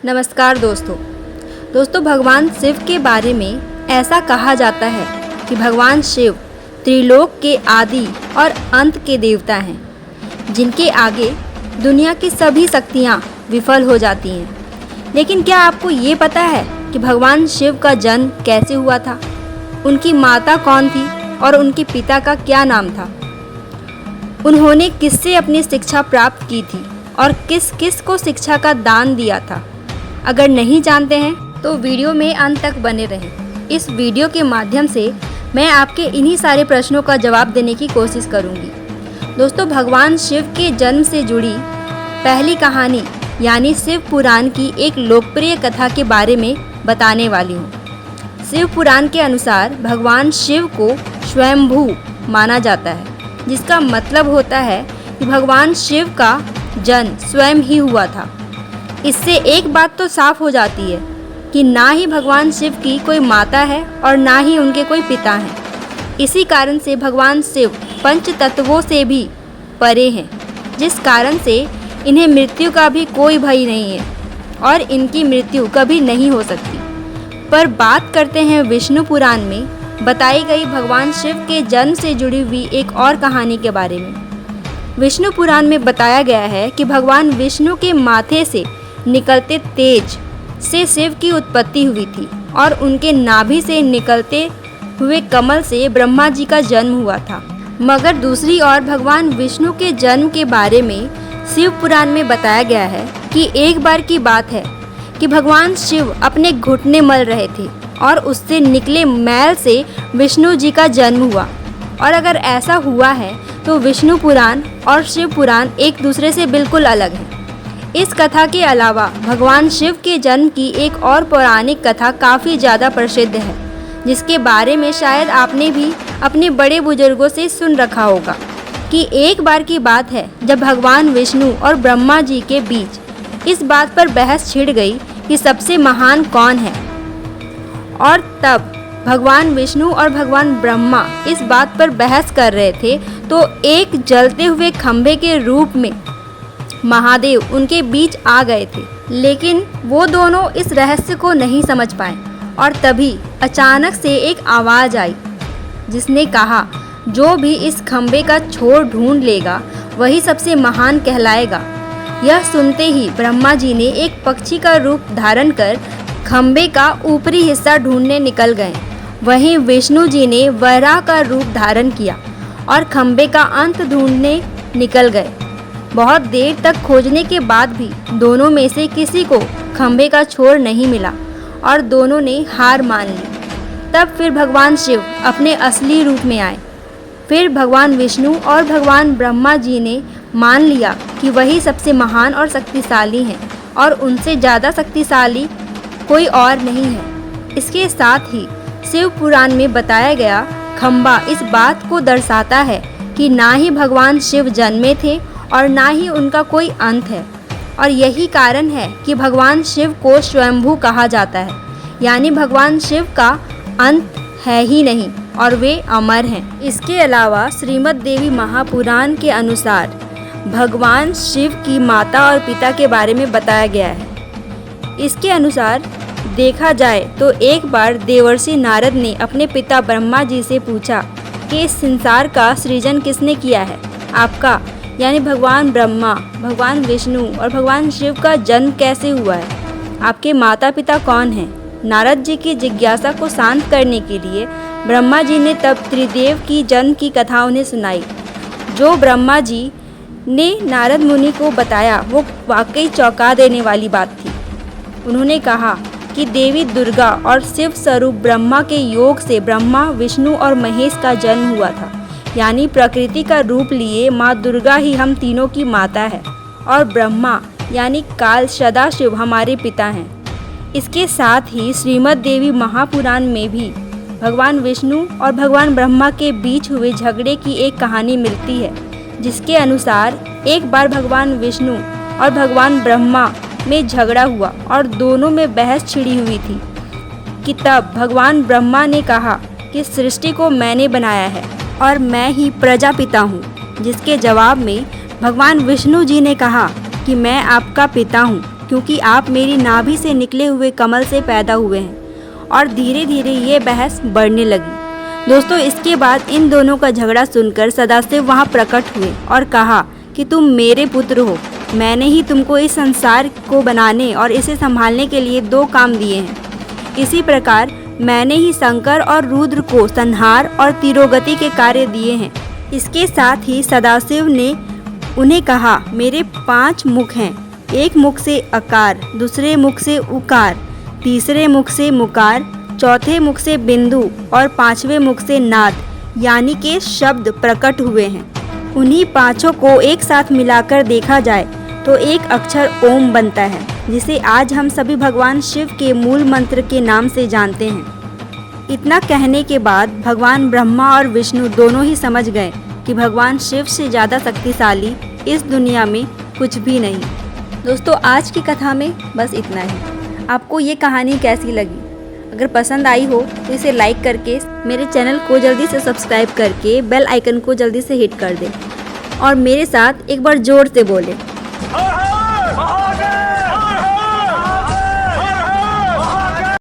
नमस्कार दोस्तों भगवान शिव के बारे में ऐसा कहा जाता है कि भगवान शिव त्रिलोक के आदि और अंत के देवता हैं, जिनके आगे दुनिया की सभी शक्तियाँ विफल हो जाती हैं। लेकिन क्या आपको ये पता है कि भगवान शिव का जन्म कैसे हुआ था, उनकी माता कौन थी और उनके पिता का क्या नाम था, उन्होंने किससे अपनी शिक्षा प्राप्त की थी और किस किस को शिक्षा का दान दिया था? अगर नहीं जानते हैं तो वीडियो में अंत तक बने रहें। इस वीडियो के माध्यम से मैं आपके इन्हीं सारे प्रश्नों का जवाब देने की कोशिश करूंगी। दोस्तों, भगवान शिव के जन्म से जुड़ी पहली कहानी यानी शिव पुराण की एक लोकप्रिय कथा के बारे में बताने वाली हूँ। शिव पुराण के अनुसार भगवान शिव को स्वयंभू माना जाता है, जिसका मतलब होता है कि भगवान शिव का जन्म स्वयं ही हुआ था। इससे एक बात तो साफ हो जाती है कि ना ही भगवान शिव की कोई माता है और ना ही उनके कोई पिता हैं। इसी कारण से भगवान शिव पंच तत्वों से भी परे हैं, जिस कारण से इन्हें मृत्यु का भी कोई भय नहीं है और इनकी मृत्यु कभी नहीं हो सकती। पर बात करते हैं विष्णु पुराण में बताई गई भगवान शिव के जन्म से जुड़ी हुई एक और कहानी के बारे में। विष्णु पुराण में बताया गया है कि भगवान विष्णु के माथे से निकलते तेज से शिव की उत्पत्ति हुई थी और उनके नाभि से निकलते हुए कमल से ब्रह्मा जी का जन्म हुआ था। मगर दूसरी ओर भगवान विष्णु के जन्म के बारे में शिव पुराण में बताया गया है कि एक बार की बात है कि भगवान शिव अपने घुटने मल रहे थे और उससे निकले मैल से विष्णु जी का जन्म हुआ। और अगर ऐसा हुआ है तो विष्णु पुराण और शिव पुराण एक दूसरे से बिल्कुल अलग हैं। इस कथा के अलावा भगवान शिव के जन्म की एक और पौराणिक कथा काफ़ी ज़्यादा प्रसिद्ध है, जिसके बारे में शायद आपने भी अपने बड़े बुजुर्गों से सुन रखा होगा कि एक बार की बात है जब भगवान विष्णु और ब्रह्मा जी के बीच इस बात पर बहस छिड़ गई कि सबसे महान कौन है। और तब भगवान विष्णु और भगवान ब्रह्मा इस बात पर बहस कर रहे थे तो एक जलते हुए खंभे के रूप में महादेव उनके बीच आ गए थे। लेकिन वो दोनों इस रहस्य को नहीं समझ पाए और तभी अचानक से एक आवाज़ आई जिसने कहा, जो भी इस खंभे का छोर ढूंढ लेगा वही सबसे महान कहलाएगा। यह सुनते ही ब्रह्मा जी ने एक पक्षी का रूप धारण कर खंभे का ऊपरी हिस्सा ढूंढने निकल गए। वहीं विष्णु जी ने वराह का रूप धारण किया और खंभे का अंत ढूंढने निकल गए। बहुत देर तक खोजने के बाद भी दोनों में से किसी को खंभे का छोर नहीं मिला और दोनों ने हार मान ली। तब फिर भगवान शिव अपने असली रूप में आए। फिर भगवान विष्णु और भगवान ब्रह्मा जी ने मान लिया कि वही सबसे महान और शक्तिशाली हैं और उनसे ज़्यादा शक्तिशाली कोई और नहीं है। इसके साथ ही शिव पुराण में बताया गया खंभा इस बात को दर्शाता है कि ना ही भगवान शिव जन्मे थे और ना ही उनका कोई अंत है। और यही कारण है कि भगवान शिव को स्वयंभू कहा जाता है, यानी भगवान शिव का अंत है ही नहीं और वे अमर हैं। इसके अलावा श्रीमद् देवी महापुराण के अनुसार भगवान शिव की माता और पिता के बारे में बताया गया है। इसके अनुसार देखा जाए तो एक बार देवर्षि नारद ने अपने पिता ब्रह्मा जी से पूछा कि इस संसार का सृजन किसने किया है। आपका यानी भगवान ब्रह्मा, भगवान विष्णु और भगवान शिव का जन्म कैसे हुआ है? आपके माता पिता कौन हैं? नारद जी की जिज्ञासा को शांत करने के लिए ब्रह्मा जी ने तब त्रिदेव की जन्म की कथा उन्हें सुनाई। जो ब्रह्मा जी ने नारद मुनि को बताया वो वाकई चौंका देने वाली बात थी। उन्होंने कहा कि देवी दुर्गा और शिव स्वरूप ब्रह्मा के योग से ब्रह्मा, विष्णु और महेश का जन्म हुआ था। यानी प्रकृति का रूप लिए माँ दुर्गा ही हम तीनों की माता है और ब्रह्मा यानी काल सदाशिव हमारे पिता हैं। इसके साथ ही श्रीमद् देवी महापुराण में भी भगवान विष्णु और भगवान ब्रह्मा के बीच हुए झगड़े की एक कहानी मिलती है, जिसके अनुसार एक बार भगवान विष्णु और भगवान ब्रह्मा में झगड़ा हुआ और दोनों में बहस छिड़ी हुई थी कि तब भगवान ब्रह्मा ने कहा कि सृष्टि को मैंने बनाया है और मैं ही प्रजापिता हूँ, जिसके जवाब में भगवान विष्णु जी ने कहा कि मैं आपका पिता हूँ क्योंकि आप मेरी नाभि से निकले हुए कमल से पैदा हुए हैं। और धीरे धीरे ये बहस बढ़ने लगी। दोस्तों, इसके बाद इन दोनों का झगड़ा सुनकर सदाशिव वहाँ प्रकट हुए और कहा कि तुम मेरे पुत्र हो। मैंने ही तुमको इस संसार को बनाने और इसे संभालने के लिए 2 काम दिए हैं। इसी प्रकार मैंने ही शंकर और रुद्र को संहार और तिरोगति के कार्य दिए हैं। इसके साथ ही सदाशिव ने उन्हें कहा, मेरे 5 मुख हैं। एक मुख से अकार, दूसरे मुख से उकार, तीसरे मुख से मुकार, चौथे मुख से बिंदु और 5वें मुख से नाद यानी के शब्द प्रकट हुए हैं। उन्हीं 5 को एक साथ मिलाकर देखा जाए तो एक अक्षर ओम बनता है, जिसे आज हम सभी भगवान शिव के मूल मंत्र के नाम से जानते हैं। इतना कहने के बाद भगवान ब्रह्मा और विष्णु दोनों ही समझ गए कि भगवान शिव से ज़्यादा शक्तिशाली इस दुनिया में कुछ भी नहीं। दोस्तों, आज की कथा में बस इतना ही। आपको ये कहानी कैसी लगी? अगर पसंद आई हो तो इसे लाइक करके मेरे चैनल को जल्दी से सब्सक्राइब करके बेल आइकन को जल्दी से हिट कर दें और मेरे साथ एक बार जोर से बोलें।